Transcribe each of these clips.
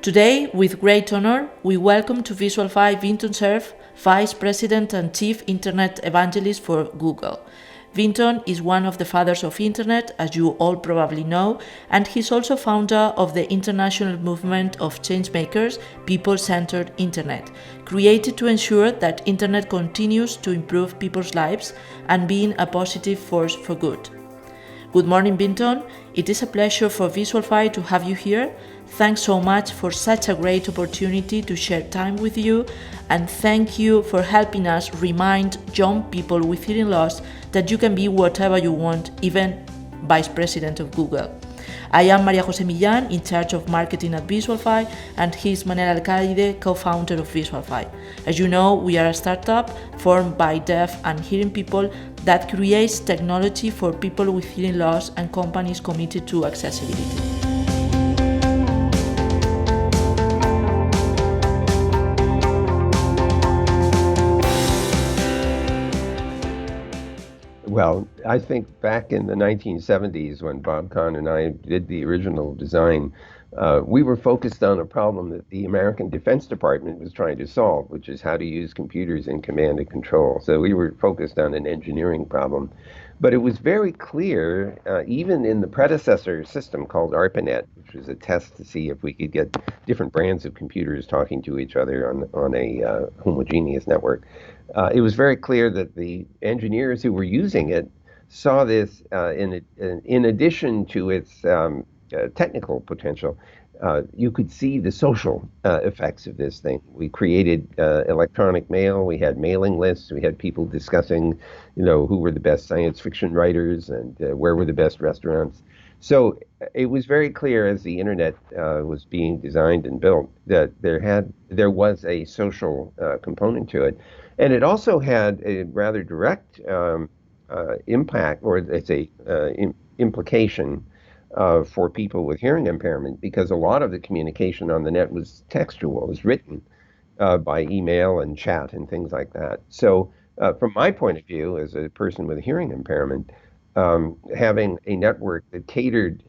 Today, with great honor, we welcome to Visualfy Vint Cerf, Vice President and Chief Internet Evangelist for Google. Vinton is one of the fathers of Internet, as you all probably know, and he's also founder of the international movement of changemakers, People-Centered Internet, created to ensure that Internet continues to improve people's lives and being a positive force for good. Good morning, Vinton. It is a pleasure for Visualfy to have you here. Thanks so much for such a great opportunity to share time with you, and thank you for helping us remind young people with hearing loss that you can be whatever you want, even Vice President of Google. I am Maria Jose Millán, in charge of marketing at Visualfy, and he's Manel Alcaide, co-founder of Visualfy. As you know, we are a startup formed by deaf and hearing people that creates technology for people with hearing loss and companies committed to accessibility. Well, I think back in the 1970s when Bob Kahn and I did the original design, we were focused on a problem that the American Defense Department was trying to solve, which is how to use computers in command and control. So we were focused on an engineering problem. But it was very clear, even in the predecessor system called ARPANET, which was a test to see if we could get different brands of computers talking to each other on a homogeneous network. It was very clear that the engineers who were using it saw this in addition to its technical potential. You could see the social effects of this thing. We created electronic mail. We had mailing lists. We had people discussing, who were the best science fiction writers and where were the best restaurants. So it was very clear as the internet was being designed and built that there was a social component to it, and it also had a rather direct impact, or it's a implication for people with hearing impairment, because a lot of the communication on the net was textual, was written by email and chat and things like that. So from my point of view, as a person with a hearing impairment, having a network that catered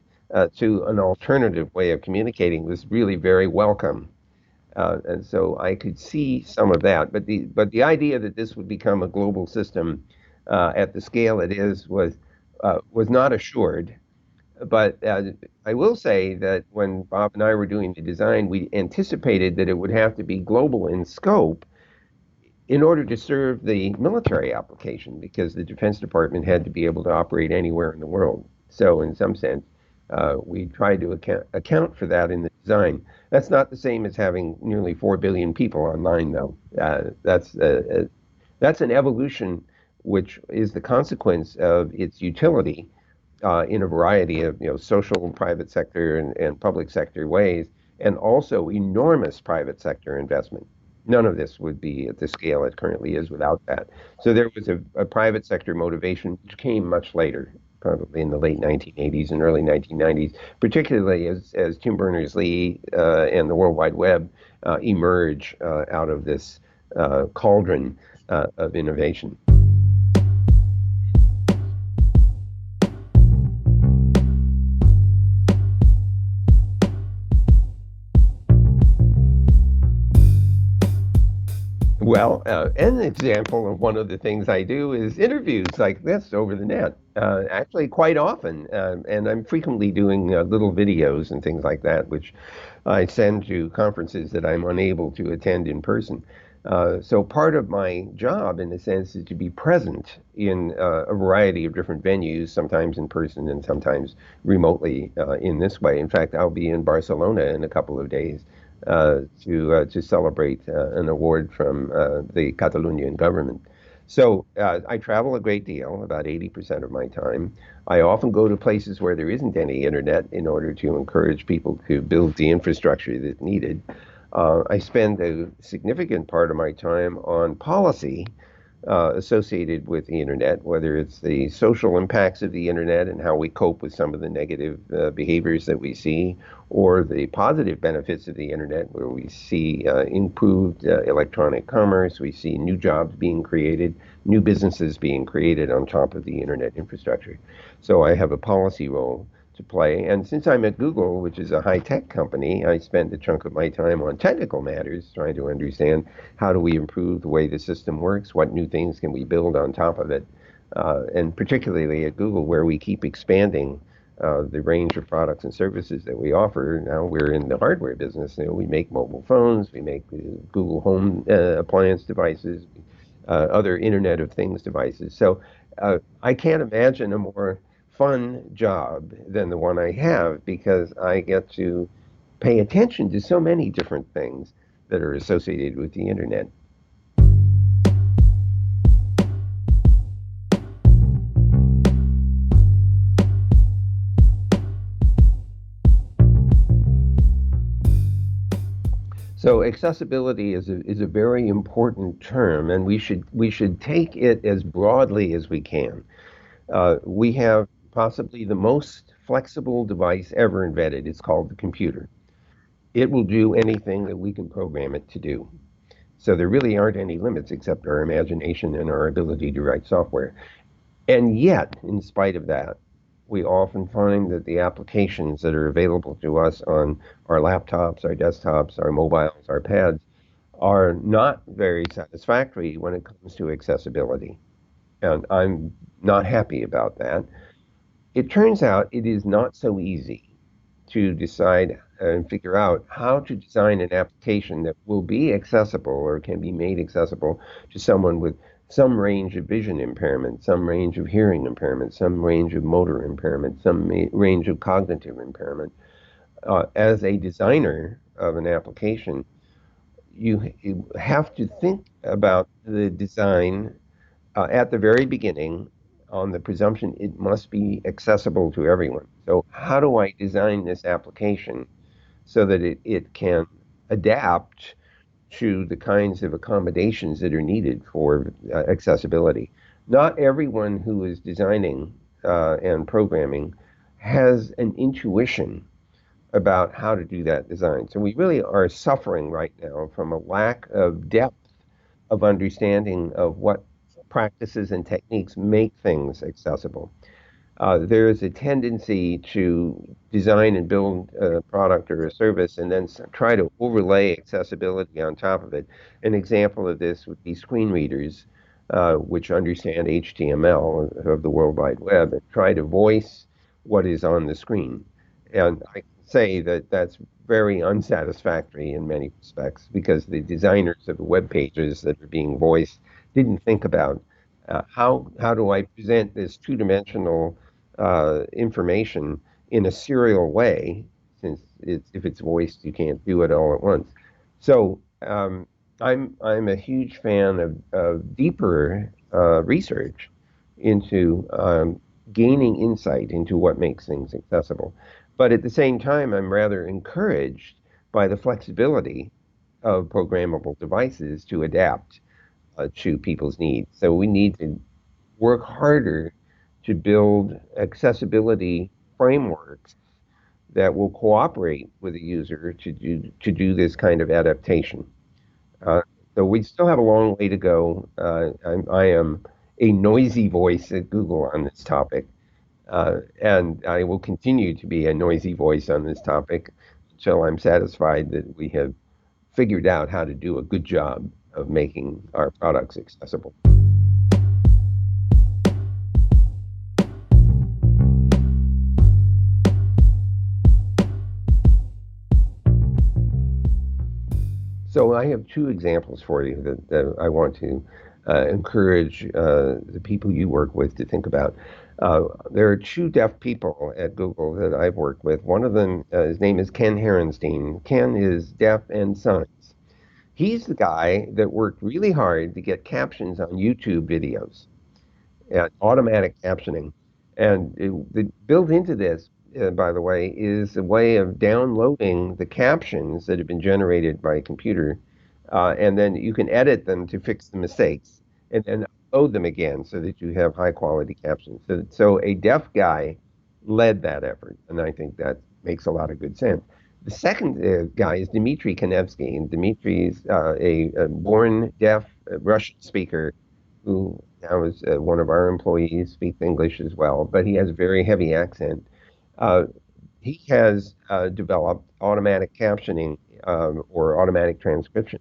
to an alternative way of communicating was really very welcome. And so I could see some of that. But the idea that this would become a global system at the scale it is was not assured. But I will say that when Bob and I were doing the design, we anticipated that it would have to be global in scope in order to serve the military application, because the Defense Department had to be able to operate anywhere in the world. So in some sense, we tried to account for that in the design. That's not the same as having nearly 4 billion people online, though. That's an evolution which is the consequence of its utility in a variety of social and private sector and public sector ways, and also enormous private sector investment. None of this would be at the scale it currently is without that. So there was a private sector motivation which came much later, probably in the late 1980s and early 1990s, particularly as Tim Berners-Lee and the World Wide Web emerge out of this cauldron of innovation. Well, an example of one of the things I do is interviews like this over the net, actually quite often. And I'm frequently doing little videos and things like that, which I send to conferences that I'm unable to attend in person. So part of my job, in a sense, is to be present in a variety of different venues, sometimes in person and sometimes remotely in this way. In fact, I'll be in Barcelona in a couple of days to celebrate an award from the Catalonian government. So I travel a great deal, about 80% of my time. I often go to places where there isn't any internet in order to encourage people to build the infrastructure that's needed. I spend a significant part of my time on policy associated with the internet, whether it's the social impacts of the internet and how we cope with some of the negative behaviors that we see, or the positive benefits of the internet, where we see improved electronic commerce, we see new jobs being created, new businesses being created on top of the internet infrastructure. So I have a policy role to play. And since I'm at Google, which is a high-tech company, I spend a chunk of my time on technical matters, trying to understand how do we improve the way the system works, what new things can we build on top of it, and particularly at Google, where we keep expanding the range of products and services that we offer. Now we're in the hardware business. We make mobile phones, we make Google Home appliance devices, other Internet of Things devices. So I can't imagine a more fun job than the one I have because I get to pay attention to so many different things that are associated with the Internet. So accessibility is a very important term, and we should take it as broadly as we can. We have possibly the most flexible device ever invented. It's called the computer. It will do anything that we can program it to do. So there really aren't any limits except our imagination and our ability to write software. And yet, in spite of that, we often find that the applications that are available to us on our laptops, our desktops, our mobiles, our pads are not very satisfactory when it comes to accessibility. And I'm not happy about that. It turns out it is not so easy to decide and figure out how to design an application that will be accessible or can be made accessible to someone with some range of vision impairment, some range of hearing impairment, some range of motor impairment, some range of cognitive impairment. As a designer of an application, you have to think about the design at the very beginning on the presumption it must be accessible to everyone. So, how do I design this application so that it can adapt to the kinds of accommodations that are needed for accessibility? Not everyone who is designing and programming has an intuition about how to do that design. So, we really are suffering right now from a lack of depth of understanding of what practices and techniques make things accessible. There is a tendency to design and build a product or a service and then try to overlay accessibility on top of it. An example of this would be screen readers, which understand HTML of the World Wide Web and try to voice what is on the screen. And I can say that that's very unsatisfactory in many respects because the designers of the web pages that are being voiced didn't think about how do I present this two-dimensional information in a serial way, since if it's voiced, you can't do it all at once. So I'm a huge fan of deeper research into gaining insight into what makes things accessible. But at the same time, I'm rather encouraged by the flexibility of programmable devices to adapt to people's needs. So we need to work harder to build accessibility frameworks that will cooperate with the user to do this kind of adaptation. Uh, so we still have a long way to go. I am a noisy voice at Google on this topic, and I will continue to be a noisy voice on this topic until I'm satisfied that we have figured out how to do a good job of making our products accessible. So I have two examples for you that I want to encourage the people you work with to think about. There are two deaf people at Google that I've worked with. One of them, his name is Ken Herenstein. Ken is deaf and signs. He's the guy that worked really hard to get captions on YouTube videos and automatic captioning. And built into this, by the way, is a way of downloading the captions that have been generated by a computer, and then you can edit them to fix the mistakes, and then upload them again so that you have high quality captions. So a deaf guy led that effort, and I think that makes a lot of good sense. The second guy is Dmitry Konevsky, and Dmitry is a born deaf Russian speaker who now is one of our employees, speaks English as well, but he has a very heavy accent. Uh, he has developed automatic captioning or automatic transcription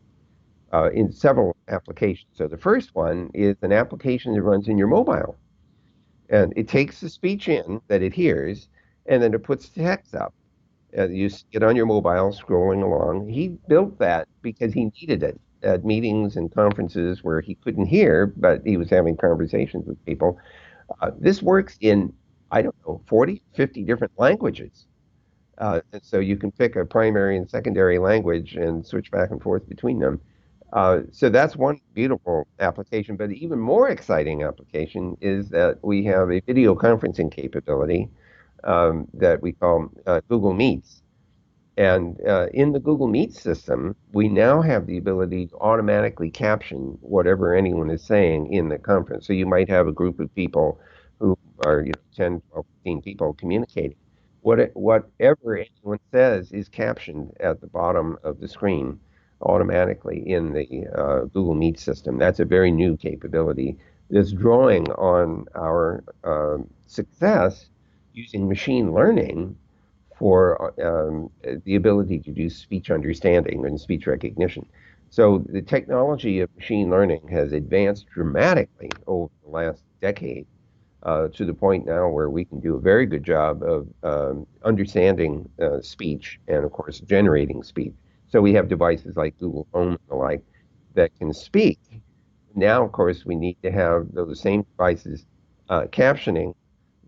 in several applications. So the first one is an application that runs in your mobile, and it takes the speech in that it hears, and then it puts the text up. You see it on your mobile scrolling along. He built that because he needed it at meetings and conferences where he couldn't hear, but he was having conversations with people. This works in, I don't know, 40, 50 different languages. And so you can pick a primary and secondary language and switch back and forth between them. So that's one beautiful application, but even more exciting application is that we have a video conferencing capability that we call Google Meets. And in the Google Meet system, we now have the ability to automatically caption whatever anyone is saying in the conference. So you might have a group of people who are, 10, 12, 15 people communicating. Whatever anyone says is captioned at the bottom of the screen automatically in the Google Meet system. That's a very new capability that's drawing on our success using machine learning for the ability to do speech understanding and speech recognition. So the technology of machine learning has advanced dramatically over the last decade to the point now where we can do a very good job of understanding speech and, of course, generating speech. So we have devices like Google Home and the like that can speak. Now, of course, we need to have those same devices captioning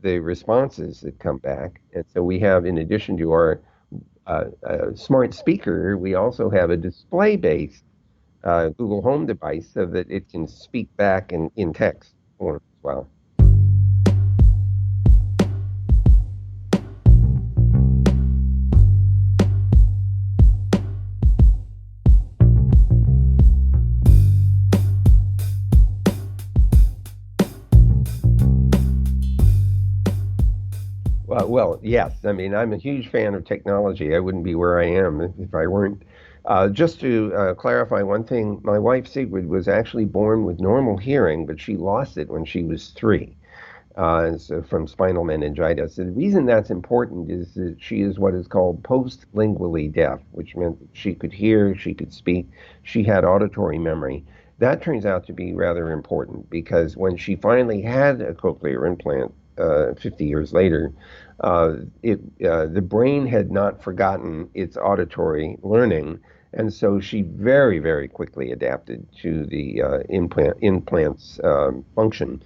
the responses that come back. And so we have, in addition to our smart speaker, we also have a display-based Google Home device so that it can speak back in text form as well. Well, yes. I mean, I'm a huge fan of technology. I wouldn't be where I am if I weren't. Just to clarify one thing, my wife Sigrid was actually born with normal hearing, but she lost it when she was 3. So from spinal meningitis. The reason that's important is that she is what is called postlingually deaf, which meant that she could hear, she could speak, she had auditory memory. That turns out to be rather important because when she finally had a cochlear implant 50 years later, the brain had not forgotten its auditory learning, and so she very, very quickly adapted to the implant's function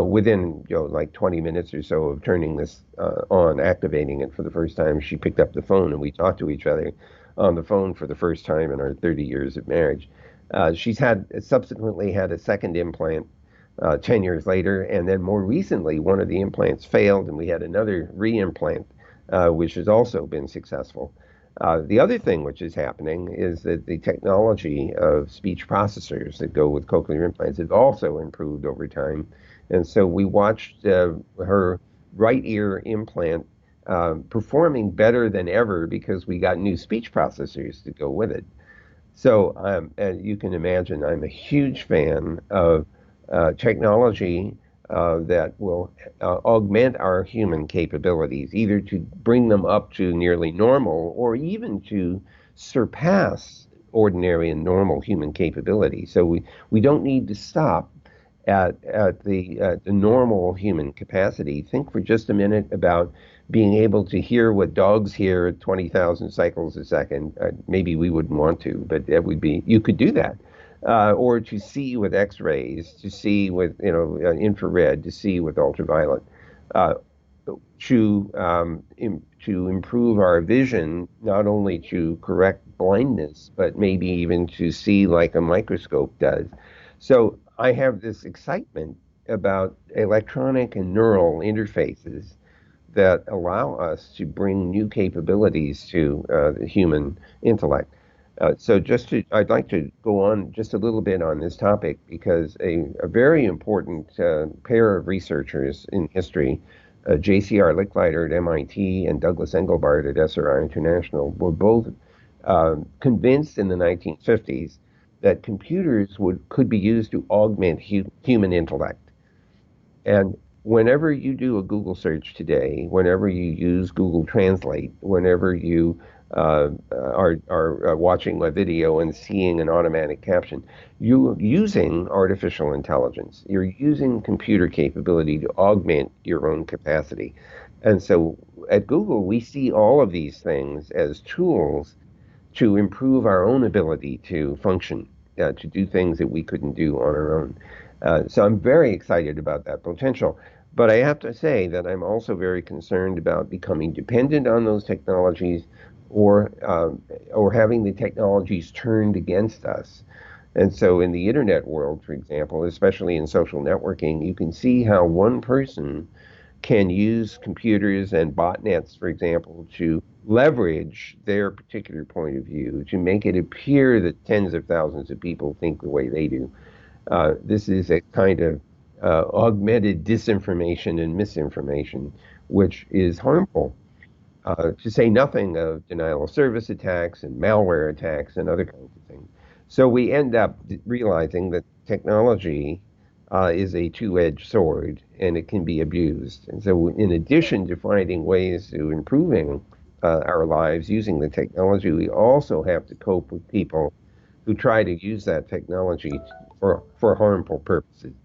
within like 20 minutes or so of turning this on, activating it for the first time. She picked up the phone and we talked to each other on the phone for the first time in our 30 years of marriage. She's had subsequently had a second implant 10 years later, and then more recently, one of the implants failed, and we had another reimplant, which has also been successful. The other thing which is happening is that the technology of speech processors that go with cochlear implants has also improved over time. And so we watched her right ear implant performing better than ever because we got new speech processors to go with it. So you can imagine I'm a huge fan of technology that will augment our human capabilities, either to bring them up to nearly normal or even to surpass ordinary and normal human capability. So we don't need to stop at the normal human capacity. Think for just a minute about being able to hear what dogs hear at 20,000 cycles a second. Maybe we wouldn't want to, but that would be, you could do that. Or to see with X-rays, to see with infrared, to see with ultraviolet, uh, to improve our vision, not only to correct blindness, but maybe even to see like a microscope does. So I have this excitement about electronic and neural interfaces that allow us to bring new capabilities to the human intellect. I'd like to go on just a little bit on this topic because a very important pair of researchers in history, J.C.R. Licklider at MIT and Douglas Engelbart at SRI International, were both convinced in the 1950s that computers could be used to augment human intellect. And whenever you do a Google search today, whenever you use Google Translate, whenever you are watching a video and seeing an automatic caption, you're using artificial intelligence. You're using computer capability to augment your own capacity. And so at Google, we see all of these things as tools to improve our own ability to function, to do things that we couldn't do on our own. So I'm very excited about that potential. But I have to say that I'm also very concerned about becoming dependent on those technologies or having the technologies turned against us. And so in the internet world, for example, especially in social networking, you can see how one person can use computers and botnets, for example, to leverage their particular point of view to make it appear that tens of thousands of people think the way they do. This is a kind of augmented disinformation and misinformation, which is harmful, to say nothing of denial of service attacks and malware attacks and other kinds of things. So we end up realizing that technology is a two-edged sword and it can be abused. And so, in addition to finding ways to improving our lives using the technology, we also have to cope with people who try to use that technology for harmful purposes.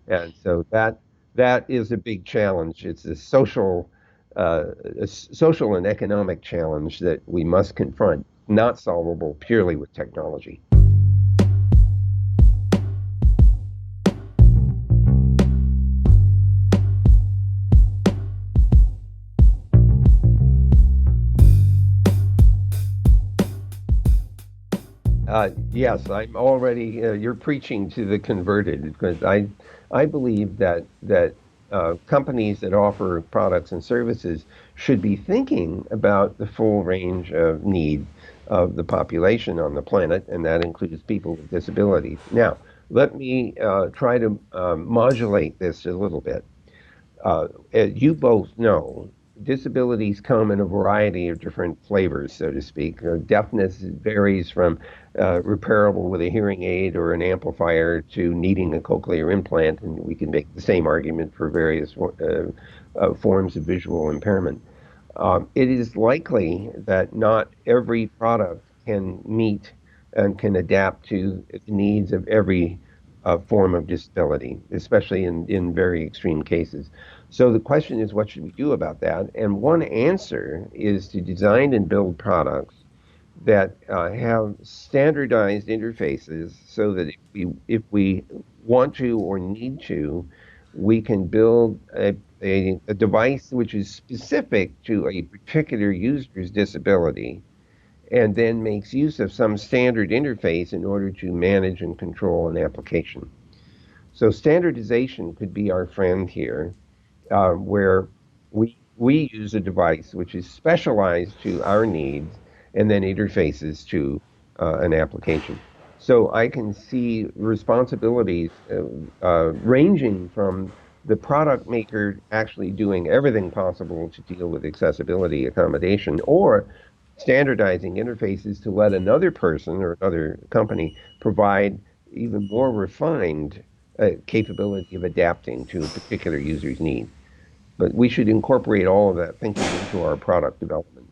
And so that is a big challenge. It's a social and economic challenge that we must confront, not solvable purely with technology. Yes, I'm already. You're preaching to the converted because I believe that companies that offer products and services should be thinking about the full range of need of the population on the planet, and that includes people with disabilities. Now, let me try to modulate this a little bit. As you both know, disabilities come in a variety of different flavors, so to speak. Deafness varies from repairable with a hearing aid or an amplifier to needing a cochlear implant, and we can make the same argument for various forms of visual impairment. It is likely that not every product can meet and can adapt to the needs of every form of disability, especially in very extreme cases. So the question is, what should we do about that? And one answer is to design and build products that have standardized interfaces so that if we want to or need to, we can build a device which is specific to a particular user's disability and then makes use of some standard interface in order to manage and control an application. So standardization could be our friend here, where we use a device which is specialized to our needs and then interfaces to an application. So I can see responsibilities ranging from the product maker actually doing everything possible to deal with accessibility accommodation or standardizing interfaces to let another person or another company provide even more refined capability of adapting to a particular user's need. But we should incorporate all of that thinking into our product development.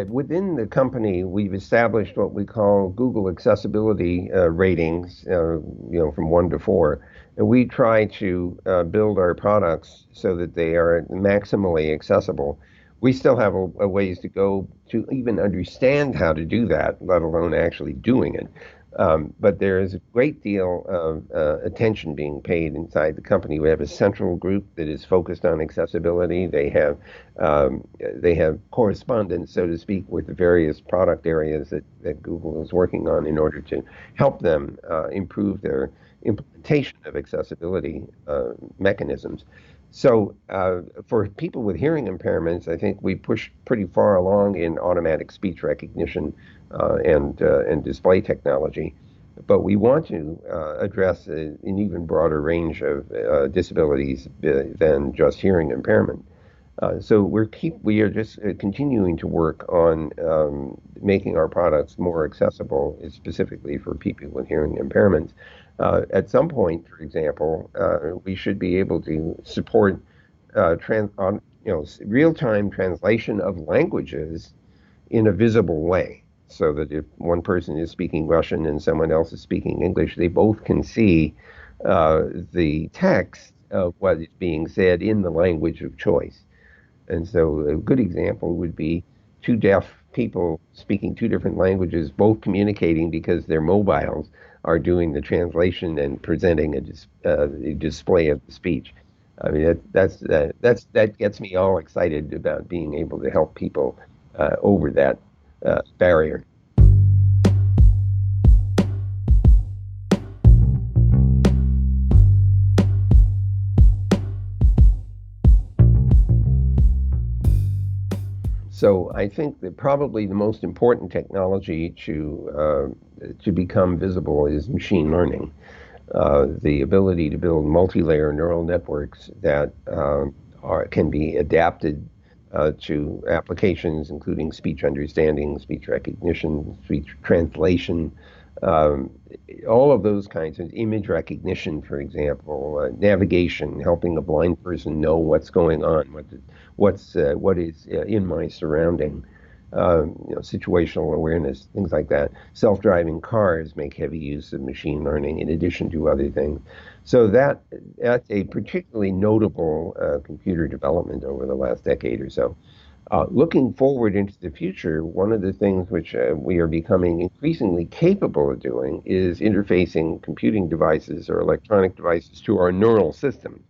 Within the company, we've established what we call Google accessibility ratings, from 1 to 4, and we try to build our products so that they are maximally accessible. We still have a ways to go to even understand how to do that, let alone actually doing it. But there is a great deal of attention being paid inside the company. We have a central group that is focused on accessibility. They have correspondence, so to speak, with the various product areas that Google is working on in order to help them improve their implementation of accessibility mechanisms. So for people with hearing impairments, I think we push pretty far along in automatic speech recognition and display technology. But we want to address an even broader range of disabilities than just hearing impairment. So we are just continuing to work on making our products more accessible, specifically for people with hearing impairments. At some point, for example, we should be able to support real-time translation of languages in a visible way, so that if one person is speaking Russian and someone else is speaking English, they both can see the text of what is being said in the language of choice. And so a good example would be two deaf people speaking two different languages, both communicating because their mobiles are doing the translation and presenting a display of the speech. I mean, that gets me all excited about being able to help people over that barrier. So I think that probably the most important technology to become visible is machine learning. The ability to build multi-layer neural networks that can be adapted to applications, including speech understanding, speech recognition, speech translation, um, all of those kinds of image recognition, for example, navigation, helping a blind person know what's going on, what is in my surrounding, situational awareness, things like that. Self-driving cars make heavy use of machine learning in addition to other things. So that's a particularly notable computer development over the last decade or so. Looking forward into the future, one of the things which we are becoming increasingly capable of doing is interfacing computing devices or electronic devices to our neural systems.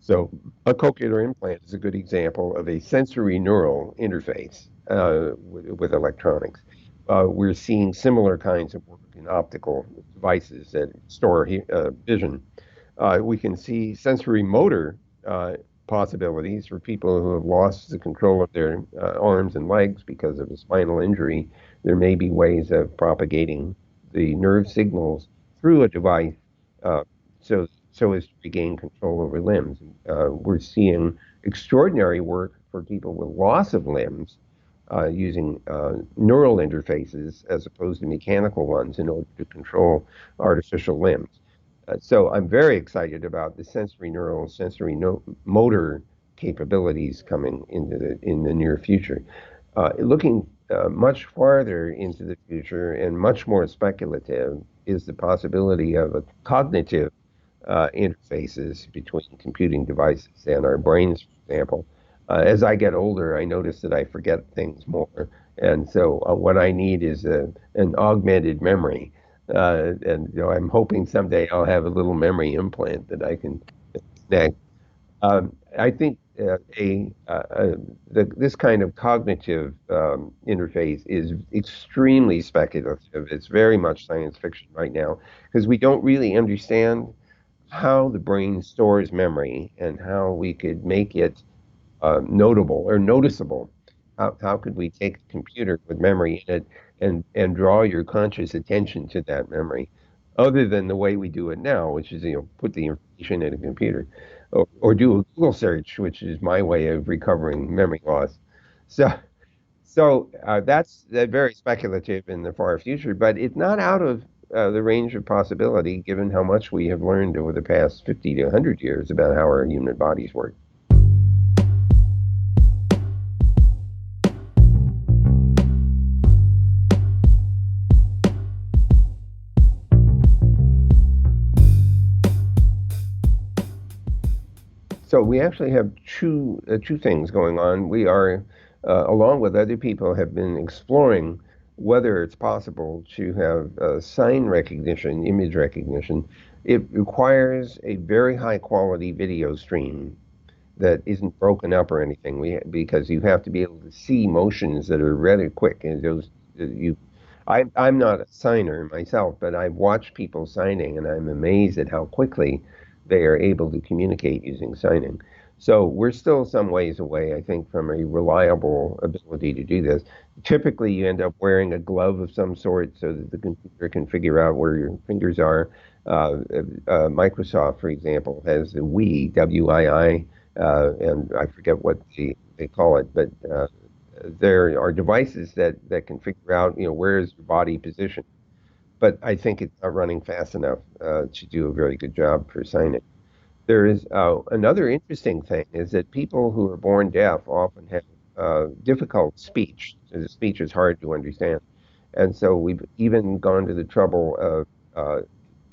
So, a cochlear implant is a good example of a sensory neural interface with electronics. We're seeing similar kinds of work in optical devices that store vision. We can see sensory motor possibilities for people who have lost the control of their arms and legs because of a spinal injury. There may be ways of propagating the nerve signals through a device uh, so as to regain control over limbs. We're seeing extraordinary work for people with loss of limbs using neural interfaces as opposed to mechanical ones in order to control artificial limbs. So I'm very excited about the sensory neural, sensory no motor capabilities coming in the near future. Looking much farther into the future and much more speculative is the possibility of a cognitive interfaces between computing devices and our brains, for example. As I get older, I notice that I forget things more. And so what I need is an augmented memory. And I'm hoping someday I'll have a little memory implant that I can connect. I think this kind of cognitive interface is extremely speculative. It's very much science fiction right now because we don't really understand how the brain stores memory and how we could make it notable or noticeable. How could we take a computer with memory in it and draw your conscious attention to that memory, other than the way we do it now, which is put the information in a computer, or do a Google search, which is my way of recovering memory loss. So that's very speculative in the far future, but it's not out of the range of possibility given how much we have learned over the past 50 to 100 years about how our human bodies work. So we actually have two things going on. We are, along with other people, have been exploring whether it's possible to have sign recognition, image recognition. It requires a very high quality video stream that isn't broken up or anything. Because you have to be able to see motions that are rather quick, and those you. I'm not a signer myself, but I've watched people signing, and I'm amazed at how quickly they are able to communicate using signing. So we're still some ways away, I think, from a reliable ability to do this. Typically, you end up wearing a glove of some sort so that the computer can figure out where your fingers are. Microsoft, for example, has the Wii, WII and I forget what they call it, but there are devices that can figure out, where is your body positioned. But I think it's not running fast enough to do a very good job for signage. There is another interesting thing is that people who are born deaf often have difficult speech. The speech is hard to understand. And so we've even gone to the trouble of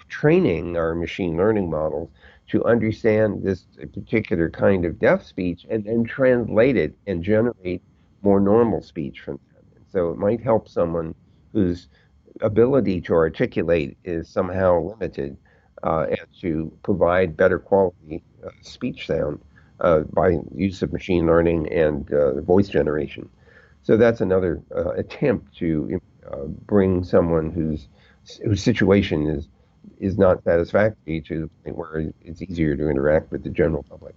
training our machine learning models to understand this particular kind of deaf speech and then translate it and generate more normal speech from that. And so it might help someone whose ability to articulate is somehow limited, and to provide better quality speech sound by use of machine learning and voice generation. So that's another attempt to bring someone whose situation is not satisfactory to the point where it's easier to interact with the general public.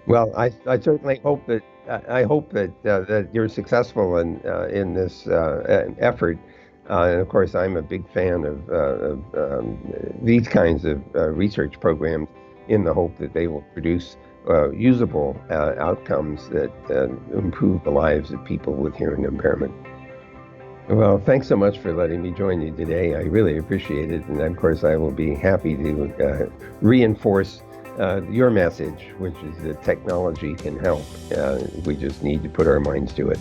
Well, I certainly hope that I hope that you're successful in this effort. And of course, I'm a big fan of these kinds of research programs in the hope that they will produce usable outcomes that improve the lives of people with hearing impairment. Well, thanks so much for letting me join you today. I really appreciate it. And of course, I will be happy to reinforce your message, which is that technology can help. We just need to put our minds to it.